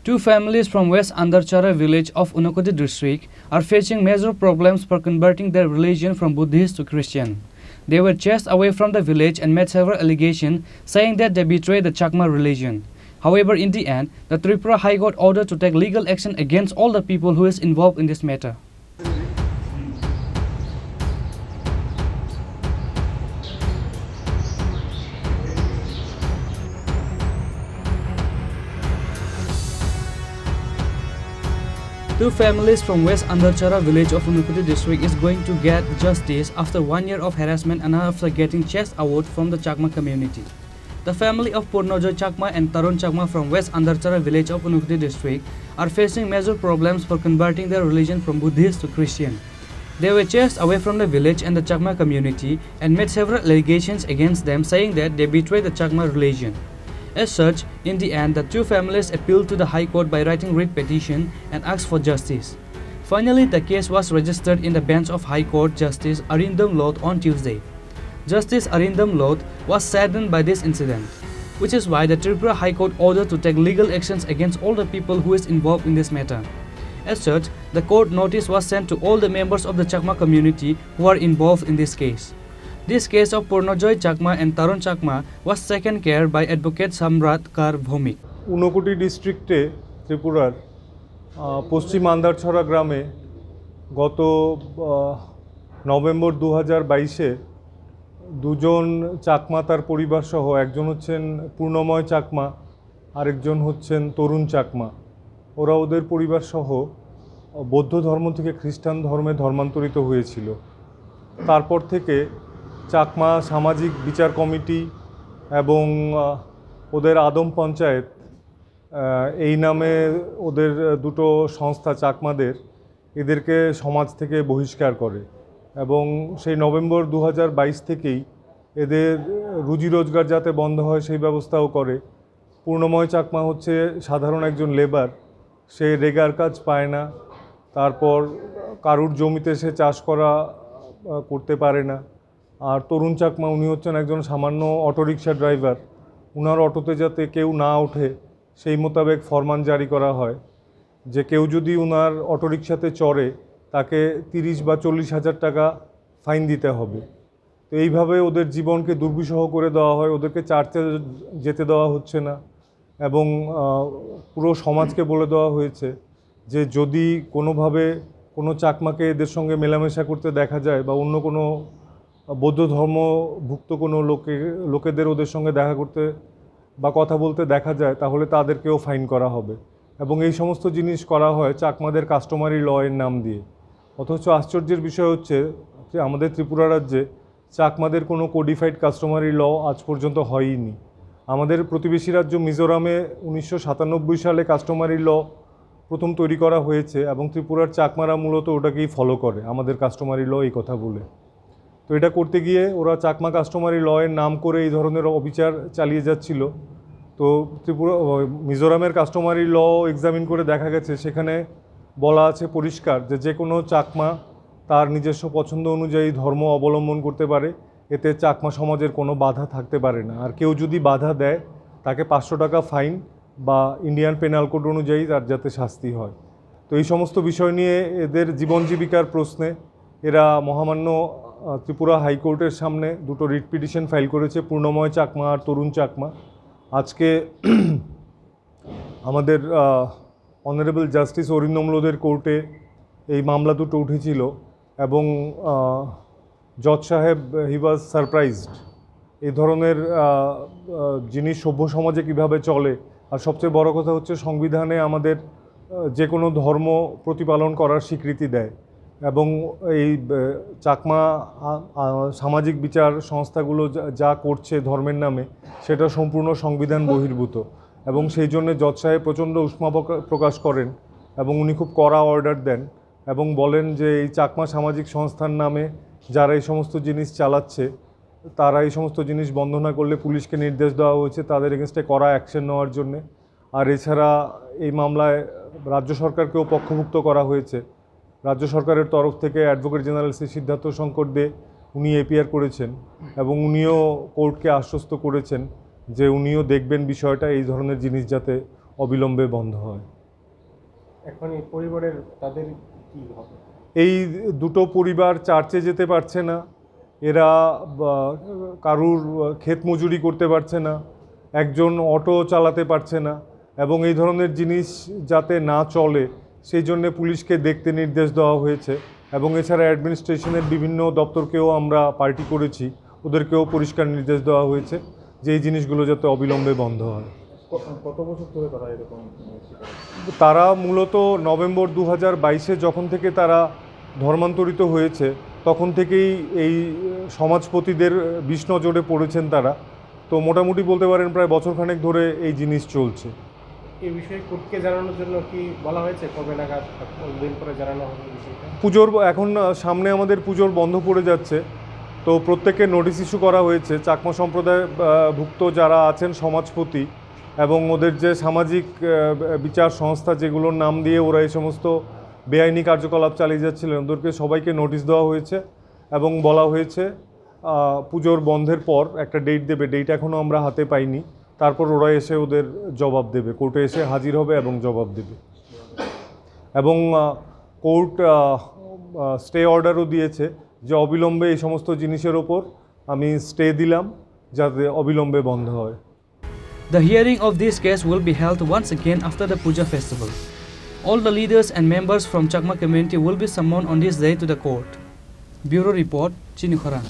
Two families from West Andarcharra village of Unakoti District are facing major problems for converting their religion from Buddhist to Christian. They were chased away from the village and made several allegations saying that they betrayed the Chakma religion. However, in the end, the Tripura High Court ordered to take legal action against all the people who is involved in this matter. Two families from West Andarcharra village of Unakoti District is going to get justice after 1 year of harassment and after getting chased out from the Chakma community. The family of Purnojoy Chakma and Tarun Chakma from West Andarcharra village of Unakoti District are facing major problems for converting their religion from Buddhist to Christian. They were chased away from the village and the Chakma community and made several allegations against them saying that they betrayed the Chakma religion. As such, in the end, the two families appealed to the High Court by writing writ petition and asked for justice. Finally, the case was registered in the bench of High Court Justice Arindam Loth on Tuesday. Justice Arindam Loth was saddened by this incident, which is why the Tripura High Court ordered to take legal actions against all the people who is involved in this matter. As such, the court notice was sent to all the members of the Chakma community who are involved in this case. This case of Purnojoy Chakma and Tarun Chakma was taken care by Advocate Samrat Kar Bhomik. Unakoti District Tripurar Poschim Andarcharra গ্রামে গত November 2022-এ দুজন চাকমা তার পরিবার সহ একজন হচ্ছেন পূর্ণময় চাকমা আরেকজন হচ্ছেন তরুণ চাকমা ওরা ওদের পরিবার সহ বৌদ্ধ ধর্ম থেকে খ্রিস্টান ধর্মে ধর্মান্তরিত হয়েছিল তারপর থেকে চাকমা সামাজিক বিচার কমিটি এবং ওদের আদম পঞ্চায়েত এই নামে ওদের দুটো সংস্থা চাকমাদের এদেরকে সমাজ থেকে বহিষ্কার করে এবং সেই নভেম্বর 2022 থেকেই এদের রুজি রোজগার যাতে বন্ধ হয় সেই ব্যবস্থাও করে পূর্ণময় চাকমা হচ্ছে সাধারণ একজন লেবার সে রেগার কাজ পায় না তারপর কারুর জমিতে সে চাষ করতে পারে না আর তরুণ চাকমা উনি হচ্ছেন একজন সামান্য অটোরিকশা ড্রাইভার উনার অটোতে যাতে কেউ না ওঠে সেই মোতাবেক ফরমান জারি করা হয় যে কেউ যদি উনার অটোরিকশাতে চড়ে তাকে 30 বা 40 হাজার টাকা ফাইন দিতে হবে তো এইভাবে ওদের জীবনকে দুর্বিষহ করে দেওয়া হয় ওদেরকে চার্চে যেতে দেওয়া হচ্ছে না এবং পুরো সমাজকে বলে দেওয়া হয়েছে যে যদি কোনোভাবে কোনো চাকমাকে এদের সঙ্গে মেলামেশা করতে দেখা যায় বা অন্য কোনো বৌদ্ধ ধর্মভুক্ত কোনো লোকেদের ওদের সঙ্গে দেখা করতে বা কথা বলতে দেখা যায় তাহলে তাদেরকেও ফাইন করা হবে এবং এই সমস্ত জিনিস করা হয় চাকমাদের কাস্টমারি ল এর নাম দিয়ে অথচ আশ্চর্যের বিষয় হচ্ছে যে আমাদের ত্রিপুরা রাজ্যে চাকমাদের কোনো কোডিফাইড কাস্টমারি ল আজ পর্যন্ত হয়নি আমাদের প্রতিবেশী রাজ্য মিজোরামে 1997 সালে কাস্টমারি ল প্রথম তৈরি করা হয়েছে এবং ত্রিপুরার চাকমারা মূলত ওটাকেই ফলো করে আমাদের কাস্টমারি ল এই কথা বলে তো এটা করতে গিয়ে ওরা চাকমা কাস্টমারি ল এর নাম করে এই ধরনের অবিচার চালিয়ে যাচ্ছিল তো মিজোরামের কাস্টমারি ল এক্সামিন করে দেখা গেছে সেখানে বলা আছে পরিষ্কার যে কোনো চাকমা তার নিজস্ব পছন্দ অনুযায়ী ধর্ম অবলম্বন করতে পারে এতে চাকমা সমাজের কোনো বাধা থাকতে পারে না আর কেউ যদি বাধা দেয় তাকে 500 টাকা ফাইন বা ইন্ডিয়ান পেনাল কোড অনুযায়ী তার যাতে শাস্তি হয় তো এই সমস্ত বিষয় নিয়ে এদের জীবন জীবিকার প্রশ্নে এরা মহামান্য ত্রিপুরা হাইকোর্টের সামনে দুটো রিট পিটিশন ফাইল করেছে পূর্ণময় চাকমা আর তরুণ চাকমা আজকে আমাদের অনারেবল জাস্টিস অরিন্দম লোধের কোর্টে এই মামলা দুটো উঠেছিল এবং জজ সাহেব হি ওয়াজ সারপ্রাইজড এই ধরনের জিনিস সভ্য সমাজে কীভাবে চলে আর সবচেয়ে বড় কথা হচ্ছে সংবিধানে আমাদের যে কোনো ধর্ম প্রতিপালন করার স্বীকৃতি দেয় এবং এই চাকমা সামাজিক বিচার সংস্থাগুলো যা করছে ধর্মের নামে সেটা সম্পূর্ণ সংবিধান বহির্ভূত এবং সেই জন্য জজ সাহেব প্রচণ্ড উষ্মা প্রকাশ করেন এবং উনি খুব কড়া অর্ডার দেন এবং বলেন যে এই চাকমা সামাজিক সংস্থার নামে যারা এই সমস্ত জিনিস চালাচ্ছে তারা এই সমস্ত জিনিস বন্ধ না করলে পুলিশকে নির্দেশ দেওয়া হয়েছে তাদের এগেনস্টে কড়া অ্যাকশন নেওয়ার জন্যে আর এছাড়া এই মামলায় রাজ্য সরকারকেও পক্ষভুক্ত করা হয়েছে রাজ্য সরকারের তরফ থেকে অ্যাডভোকেট জেনারেল শ্রী সিদ্ধার্থ শঙ্কর দে উনি এপিআর করেছেন এবং উনিও কোর্টকে আশ্বস্ত করেছেন যে উনিও দেখবেন বিষয়টা এই ধরনের জিনিস যাতে অবিলম্বে বন্ধ হয়। এখন এই পরিবারের তাদের কি হবে? এই দুটো পরিবার চার্চে যেতে পারছে না, এরা কারুর ক্ষেত মজুরি করতে পারছে না, একজন অটো চালাতে পারছে না, এবং এই ধরনের জিনিস যাতে না চলে সেই জন্য পুলিশকে দেখতে নির্দেশ দেওয়া হয়েছে। এবং এছাড়া অ্যাডমিনিস্ট্রেশনের বিভিন্ন দপ্তরকেও আমরা পার্টি করেছি, ওদেরকেও পরিষ্কার নির্দেশ দেওয়া হয়েছে যে এই জিনিসগুলো যাতে অবিলম্বে বন্ধ হয়। কত বছর ধরে তারা এরকম? তারা মূলত নভেম্বর 2022-এ যখন থেকে তারা ধর্মান্তরিত হয়েছে তখন থেকেই এই সমাজপতিদের বিষ নজরে পড়েছেন তারা। তো মোটামুটি বলতে পারেন প্রায় বছরখানেক ধরে এই জিনিস চলছে। এই বিষয়ে কোর্টকে জানানোর জন্য কি বলা হয়েছে? কবে নাগাদ দিন পরে জানানো হবে বিষয়টা? পুজোর এখন সামনে আমাদের পুজোর বন্ধ পড়ে যাচ্ছে, তো প্রত্যেককে নোটিশ ইস্যু করা হয়েছে। চাকমা সম্প্রদায় ভুক্ত যারা আছেন সমাজপতি এবং ওদের যে সামাজিক বিচার সংস্থা যেগুলোর নাম দিয়ে ওরা এই সমস্ত বেআইনি কার্যকলাপ চালিয়ে যাচ্ছিলেন, ওদেরকে সবাইকে নোটিশ দেওয়া হয়েছে এবং বলা হয়েছে পুজোর বন্ধের পর একটা ডেট দেবে। ডেট এখনও আমরা হাতে পাইনি, তারপর ওরা এসে ওদের জবাব দেবে, কোর্টে এসে হাজির হবে এবং জবাব দেবে। এবং কোর্ট স্টে অর্ডারও দিয়েছে যে অবিলম্বে এই সমস্ত জিনিসের ওপর আমি স্টে দিলাম যাতে অবিলম্বে বন্ধ হয়। The hearing of this case will be held once again after the Puja festival. All the leaders and members from Chakma community will be summoned on this day to the court. Bureau Report, Chini Khorang.